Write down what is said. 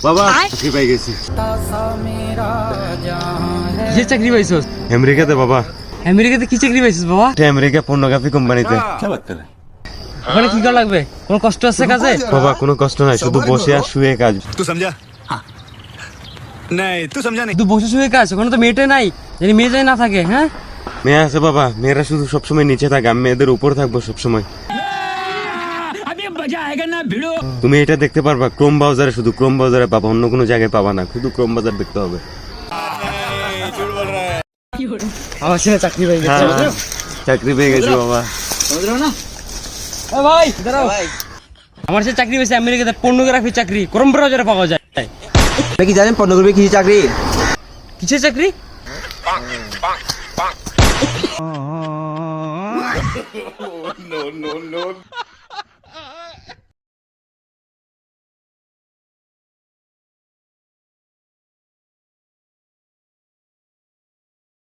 বাবা চাকরি পাই গেছি। যে চাকরি পাইছস? আমেরিকাতে বাবা। আমেরিকাতে কি চাকরি পাইছস বাবা? এটা আমেরিকা পর্নোগ্রাফি কোম্পানিতে। ওখানে কি করা লাগবে? কোনো কষ্ট আছে কাজে? বাবা কোনো কষ্ট নাই, শুধু বসে আর শুয়ে কাজ। तू समझा? हाँ नहीं तू समझा नहीं। তুই বসে শুয়ে কাজ, ওখানে তো মেয়েটাই নাই, যদি মেয়ে যাই না থাকে। হ্যাঁ মেয়ে আছে বাবা, মেয়েরা শুধু সবসময় নিচে থাকে, আমি মেয়েদের উপর থাকবো সবসময়। তুমি এটা দেখতে পারবা ক্রোম ব্রাউজারে, শুধু ক্রোম ব্রাউজারে পাবা, অন্য কোনো জায়গায় পাবা না, শুধু ক্রোম ব্রাউজার দেখতে হবে। আমার ছেলে চাকরি পেয়ে গেছে। হ্যাঁ, চাকরি পেয়ে গেছি বাবা। এ ভাই দাঁড়াও, আমার ছেলে চাকরি পেয়েছে আমেরিকাতে, পর্নোগ্রাফি চাকরি, ক্রোম ব্রাউজারে পাওয়া যায়। আপনি কি জানেন পর্নোগ্রাফি কি চাকরি? কিসের চাকরি? No, no, no.